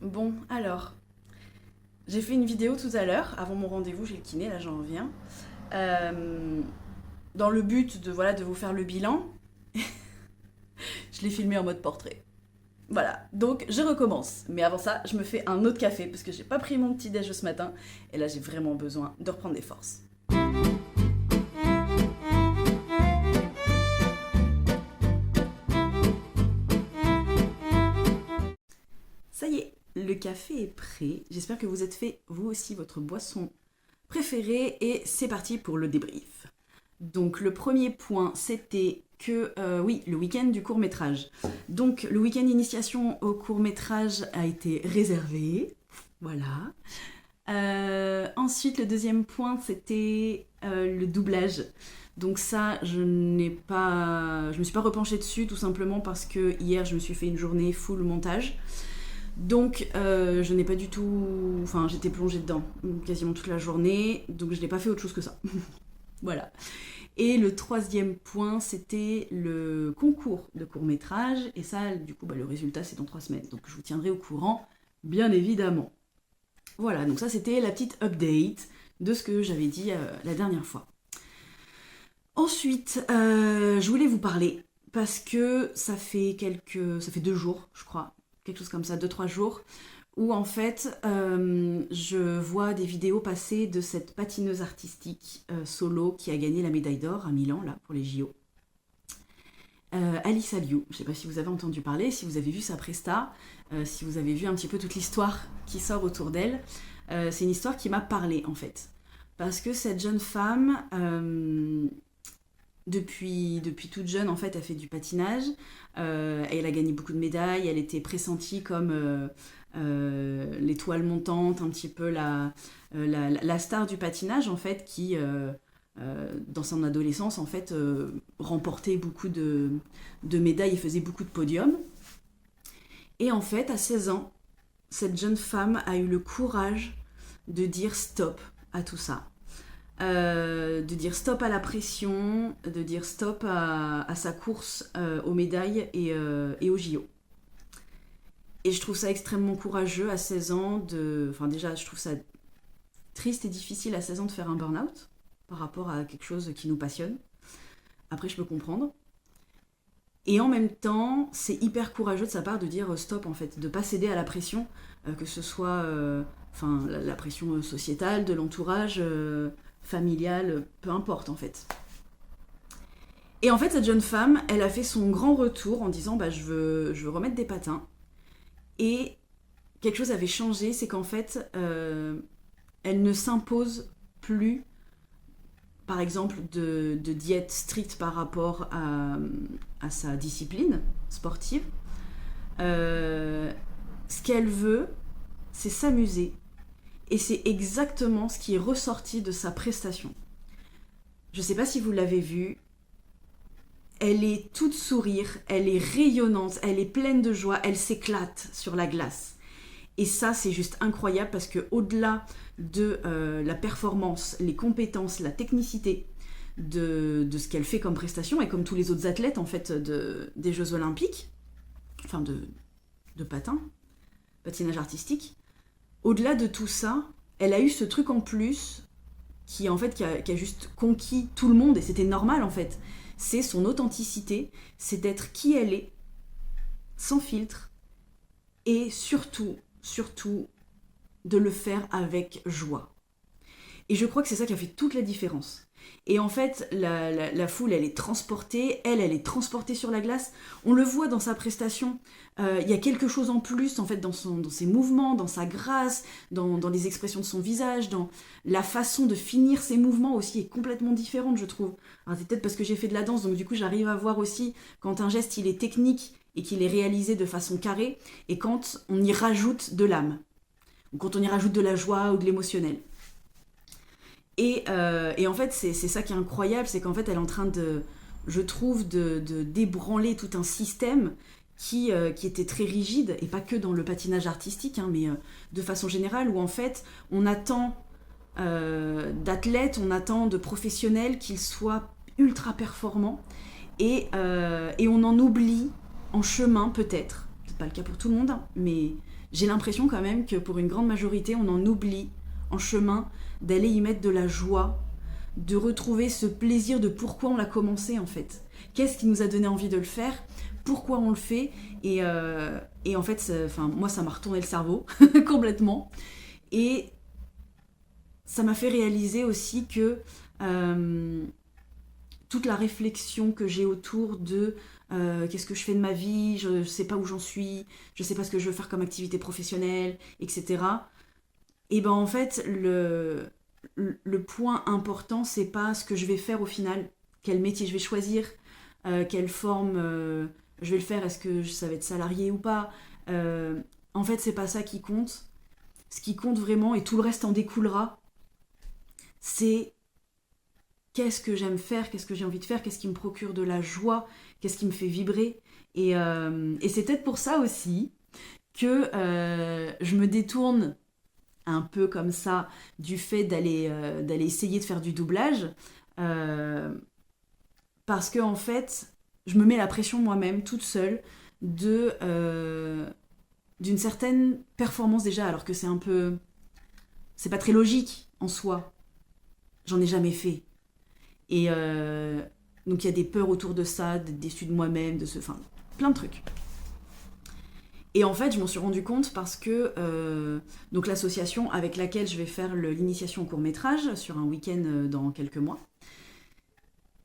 Bon, alors, j'ai fait une vidéo tout à l'heure, avant mon rendez-vous chez le kiné, là j'en reviens, euh, dans le but de, voilà, de vous faire le bilan. Je l'ai filmé en mode portrait. Voilà, donc je recommence. Mais avant ça, je me fais un autre café, parce que j'ai pas pris mon petit déj ce matin, et là j'ai vraiment besoin de reprendre des forces. Ça y est, le café est prêt. J'espère que vous êtes fait, vous aussi, votre boisson préférée, et c'est parti pour le débrief. Donc le premier point, c'était que, oui, le week-end du court-métrage. Donc le week-end d'initiation au court-métrage a été réservé. Voilà. Ensuite, le deuxième point, c'était le doublage. Donc ça, je me suis pas repenchée dessus, tout simplement parce que hier, je me suis fait une journée full montage. Donc, je n'ai pas du tout... Enfin, j'étais plongée dedans quasiment toute la journée, donc je n'ai pas fait autre chose que ça. Voilà. Et le troisième point, c'était le concours de court-métrage. Et ça, du coup, le résultat, c'est dans 3 semaines. Donc, je vous tiendrai au courant, bien évidemment. Voilà, donc ça, c'était la petite update de ce que j'avais dit la dernière fois. Ensuite, je voulais vous parler, parce que ça fait 2 jours, je crois, quelque chose comme ça, 2-3 jours, où en fait, je vois des vidéos passer de cette patineuse artistique solo qui a gagné la médaille d'or à Milan, là, pour les JO. Alice Aliou, je ne sais pas si vous avez entendu parler, si vous avez vu sa presta, si vous avez vu un petit peu toute l'histoire qui sort autour d'elle. C'est une histoire qui m'a parlé, en fait. Parce que cette jeune femme, depuis toute jeune, en fait, elle fait du patinage. Elle a gagné beaucoup de médailles. Elle était pressentie comme l'étoile montante, un petit peu la star du patinage, en fait, qui, dans son adolescence, en fait, remportait beaucoup de médailles et faisait beaucoup de podiums. Et en fait, à 16 ans, cette jeune femme a eu le courage de dire stop à tout ça. De dire stop à la pression, de dire stop à sa course aux médailles et aux JO. Et je trouve ça extrêmement courageux à 16 ans Enfin déjà, je trouve ça triste et difficile à 16 ans de faire un burn-out par rapport à quelque chose qui nous passionne. Après, je peux comprendre. Et en même temps, c'est hyper courageux de sa part de dire stop, en fait, de pas céder à la pression, que ce soit la pression sociétale, de l'entourage, familiale, peu importe en fait. Et en fait, cette jeune femme, elle a fait son grand retour en disant je veux remettre des patins. Et quelque chose avait changé, c'est qu'en fait, elle ne s'impose plus, par exemple, de diète stricte par rapport à sa discipline sportive. Ce qu'elle veut, c'est s'amuser. Et c'est exactement ce qui est ressorti de sa prestation. Je ne sais pas si vous l'avez vue. Elle est toute sourire, elle est rayonnante, elle est pleine de joie, elle s'éclate sur la glace. Et ça, c'est juste incroyable parce que au-delà de la performance, les compétences, la technicité de ce qu'elle fait comme prestation, et comme tous les autres athlètes en fait des Jeux Olympiques, enfin de patinage artistique, au-delà de tout ça, elle a eu ce truc en plus qui a juste conquis tout le monde, et c'était normal en fait. C'est son authenticité, c'est d'être qui elle est, sans filtre, et surtout, de le faire avec joie. Et je crois que c'est ça qui a fait toute la différence. Et en fait, la foule, elle est transportée, elle est transportée sur la glace. On le voit dans sa prestation. Il y a quelque chose en plus, en fait, dans ses mouvements, dans sa grâce, dans les expressions de son visage, dans la façon de finir ses mouvements aussi est complètement différente, je trouve. Alors, c'est peut-être parce que j'ai fait de la danse, donc du coup, j'arrive à voir aussi quand un geste, il est technique et qu'il est réalisé de façon carrée, et quand on y rajoute de l'âme, ou quand on y rajoute de la joie ou de l'émotionnel. Et en fait, c'est ça qui est incroyable, c'est qu'en fait, elle est en train je trouve, de débranler tout un système qui était très rigide, et pas que dans le patinage artistique, mais de façon générale, où en fait, on attend d'athlètes, on attend de professionnels qu'ils soient ultra performants, et on en oublie en chemin, peut-être peut-être pas le cas pour tout le monde, hein, mais j'ai l'impression quand même que pour une grande majorité, on en oublie en chemin d'aller y mettre de la joie, de retrouver ce plaisir de pourquoi on l'a commencé en fait. Qu'est-ce qui nous a donné envie de le faire, pourquoi on le fait, et en fait, moi ça m'a retourné le cerveau complètement. Et ça m'a fait réaliser aussi que toute la réflexion que j'ai autour de qu'est-ce que je fais de ma vie, je sais pas où j'en suis, je sais pas ce que je veux faire comme activité professionnelle, etc. Et ben en fait, le point important, c'est pas ce que je vais faire au final, quel métier je vais choisir, quelle forme je vais le faire, est-ce que ça va être salarié ou pas. En fait, c'est pas ça qui compte. Ce qui compte vraiment, et tout le reste en découlera, c'est qu'est-ce que j'aime faire, qu'est-ce que j'ai envie de faire, qu'est-ce qui me procure de la joie, qu'est-ce qui me fait vibrer. Et c'est peut-être pour ça aussi que je me détourne un peu comme ça du fait d'aller essayer de faire du doublage, parce que en fait, je me mets la pression moi-même, toute seule, d'une certaine performance déjà, alors que c'est pas très logique en soi. J'en ai jamais fait. Et donc il y a des peurs autour de ça, d'être déçue de moi-même, enfin, plein de trucs. Et en fait, je m'en suis rendu compte parce que donc l'association avec laquelle je vais faire l'initiation au court-métrage sur un week-end dans quelques mois,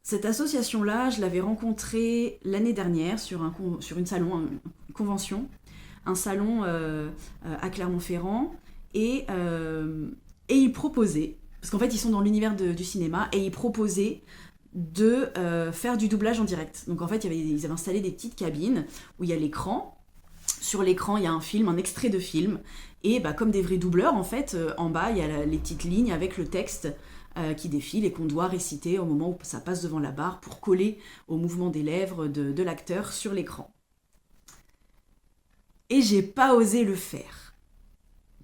cette association-là, je l'avais rencontrée l'année dernière sur une convention, un salon à Clermont-Ferrand, et ils proposaient, parce qu'en fait ils sont dans l'univers du cinéma, et ils proposaient de faire du doublage en direct. Donc en fait ils avaient installé des petites cabines où il y a l'écran. Sur l'écran, il y a un film, un extrait de film, et comme des vrais doubleurs, en fait, en bas, il y a les petites lignes avec le texte qui défile et qu'on doit réciter au moment où ça passe devant la barre pour coller au mouvement des lèvres de l'acteur sur l'écran. Et j'ai pas osé le faire.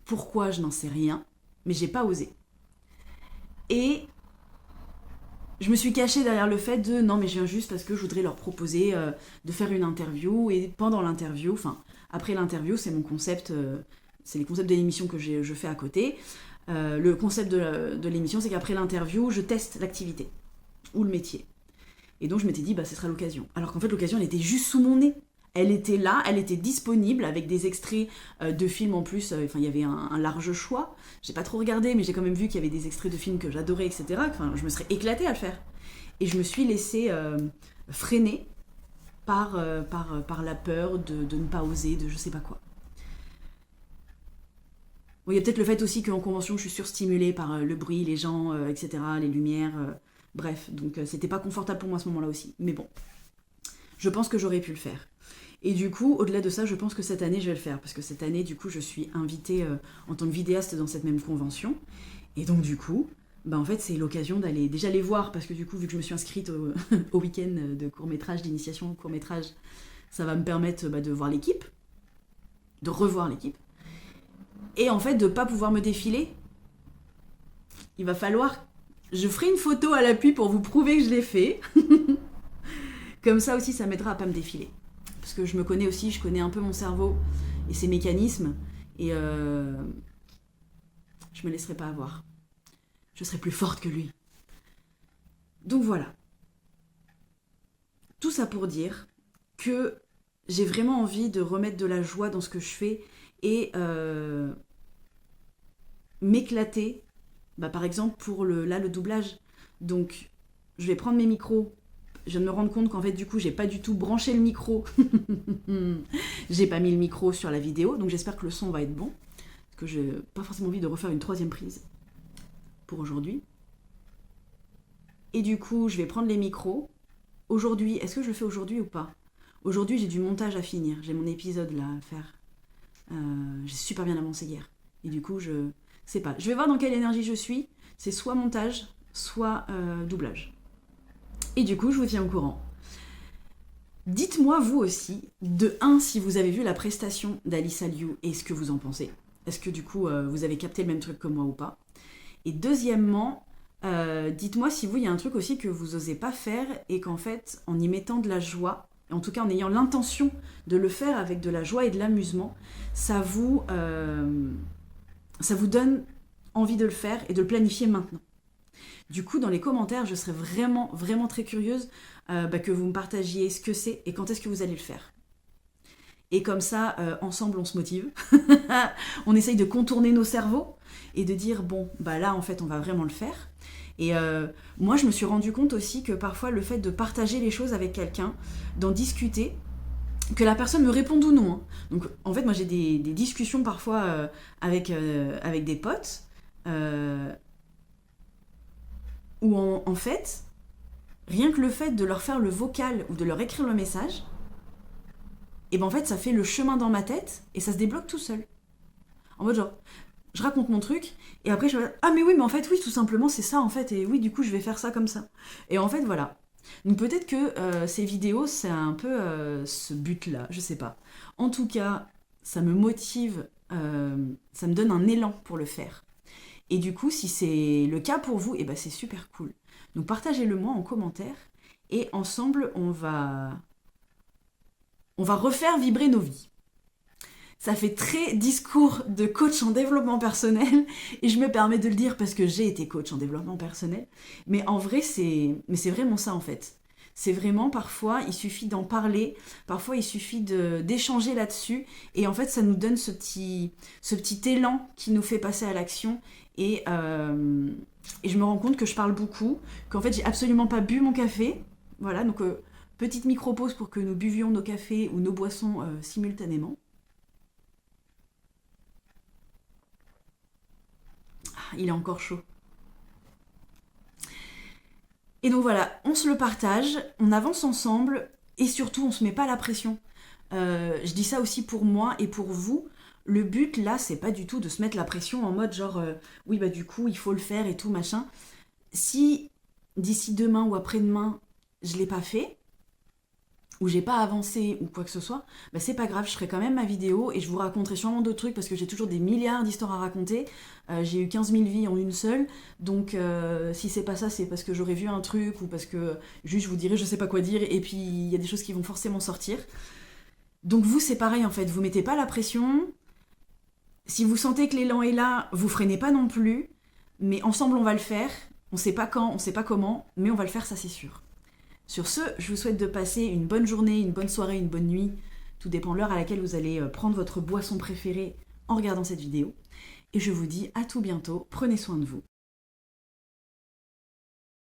Pourquoi, je n'en sais rien, mais j'ai pas osé. Et je me suis cachée derrière le fait de non, mais je viens juste parce que je voudrais leur proposer de faire une interview, et pendant l'interview, après l'interview, c'est mon concept, c'est les concepts de l'émission que je fais à côté. Le concept de l'émission, c'est qu'après l'interview, je teste l'activité ou le métier. Et donc je m'étais dit, ce sera l'occasion. Alors qu'en fait, l'occasion, elle était juste sous mon nez. Elle était là, elle était disponible avec des extraits de films en plus. Il y avait un large choix. J'ai pas trop regardé, mais j'ai quand même vu qu'il y avait des extraits de films que j'adorais, etc. Je me serais éclatée à le faire. Et je me suis laissée freiner par la peur de ne pas oser, de je sais pas quoi. Bon, il y a peut-être le fait aussi qu'en convention, je suis surstimulée par le bruit, les gens, etc., les lumières, bref. Donc c'était pas confortable pour moi à ce moment-là aussi. Mais bon, je pense que j'aurais pu le faire. Et du coup, au-delà de ça, je pense que cette année, je vais le faire. Parce que cette année, du coup, je suis invitée en tant que vidéaste dans cette même convention. Et donc, du coup, en fait, c'est l'occasion d'aller déjà les voir. Parce que du coup, vu que je me suis inscrite au week-end de court-métrage, d'initiation au court-métrage, ça va me permettre de voir l'équipe, de revoir l'équipe. Et en fait, de ne pas pouvoir me défiler. Il va falloir... Je ferai une photo à l'appui pour vous prouver que je l'ai fait. Comme ça aussi, ça m'aidera à pas me défiler. Parce que je me connais aussi, je connais un peu mon cerveau et ses mécanismes. Et je me laisserai pas avoir. Je serai plus forte que lui. Donc voilà. Tout ça pour dire que j'ai vraiment envie de remettre de la joie dans ce que je fais et m'éclater. Par exemple, pour le doublage. Donc, je vais prendre mes micros. Je viens de me rendre compte qu'en fait, du coup, j'ai pas du tout branché le micro. J'ai pas mis le micro sur la vidéo, donc j'espère que le son va être bon. Parce que j'ai pas forcément envie de refaire une troisième prise pour aujourd'hui. Et du coup, je vais prendre les micros. Aujourd'hui, est-ce que je le fais aujourd'hui ou pas ? Aujourd'hui, j'ai du montage à finir. J'ai mon épisode là à faire. J'ai super bien avancé hier. Et du coup, je sais pas. Je vais voir dans quelle énergie je suis. C'est soit montage, soit doublage. Et du coup, je vous tiens au courant. Dites-moi, vous aussi, de 1, si vous avez vu la prestation d'Alyssa Liu et ce que vous en pensez. Est-ce que du coup, vous avez capté le même truc que moi ou pas ? Et deuxièmement, dites-moi si vous, il y a un truc aussi que vous osez pas faire et qu'en fait, en y mettant de la joie, en tout cas en ayant l'intention de le faire avec de la joie et de l'amusement, ça vous donne envie de le faire et de le planifier maintenant. Du coup, dans les commentaires, je serais vraiment, vraiment très curieuse que vous me partagiez ce que c'est et quand est-ce que vous allez le faire. Et comme ça, ensemble, on se motive. On essaye de contourner nos cerveaux et de dire, bon, bah là, en fait, on va vraiment le faire. Et moi, je me suis rendu compte aussi que parfois, le fait de partager les choses avec quelqu'un, d'en discuter, que la personne me réponde ou non. Hein. Donc, en fait, moi, j'ai des discussions parfois avec des potes où, en fait, rien que le fait de leur faire le vocal ou de leur écrire le message, et ben en fait, ça fait le chemin dans ma tête et ça se débloque tout seul. En mode genre, je raconte mon truc et après je vais ah mais oui, mais en fait, oui, tout simplement, c'est ça en fait. Et oui, du coup, je vais faire ça comme ça. Et en fait, voilà. Donc peut-être que ces vidéos, c'est un peu ce but-là, je sais pas. En tout cas, ça me motive, ça me donne un élan pour le faire. Et du coup, si c'est le cas pour vous, et ben c'est super cool. Donc partagez-le moi en commentaire et ensemble, on va refaire vibrer nos vies. Ça fait très discours de coach en développement personnel, et je me permets de le dire parce que j'ai été coach en développement personnel, mais en vrai, c'est vraiment ça en fait. C'est vraiment, parfois, il suffit d'en parler, parfois il suffit d'échanger là-dessus, et en fait, ça nous donne ce petit élan qui nous fait passer à l'action, et je me rends compte que je parle beaucoup, qu'en fait, j'ai absolument pas bu mon café, voilà, donc petite micro-pause pour que nous buvions nos cafés ou nos boissons simultanément. Ah, il est encore chaud. Et donc voilà, on se le partage, on avance ensemble et surtout on se met pas la pression. Je dis ça aussi pour moi et pour vous. Le but là, c'est pas du tout de se mettre la pression en mode genre oui bah du coup il faut le faire et tout machin. Si d'ici demain ou après-demain je l'ai pas fait, ou j'ai pas avancé ou quoi que ce soit, bah c'est pas grave, je ferai quand même ma vidéo et je vous raconterai sûrement d'autres trucs parce que j'ai toujours des milliards d'histoires à raconter. J'ai eu 15 000 vies en une seule, donc si c'est pas ça, c'est parce que j'aurais vu un truc ou parce que juste je vous dirai je sais pas quoi dire et puis il y a des choses qui vont forcément sortir. Donc vous, c'est pareil en fait, vous mettez pas la pression. Si vous sentez que l'élan est là, vous freinez pas non plus, mais ensemble on va le faire. On sait pas quand, on sait pas comment, mais on va le faire, ça c'est sûr. Sur ce, je vous souhaite de passer une bonne journée, une bonne soirée, une bonne nuit. Tout dépend de l'heure à laquelle vous allez prendre votre boisson préférée en regardant cette vidéo. Et je vous dis à tout bientôt, prenez soin de vous.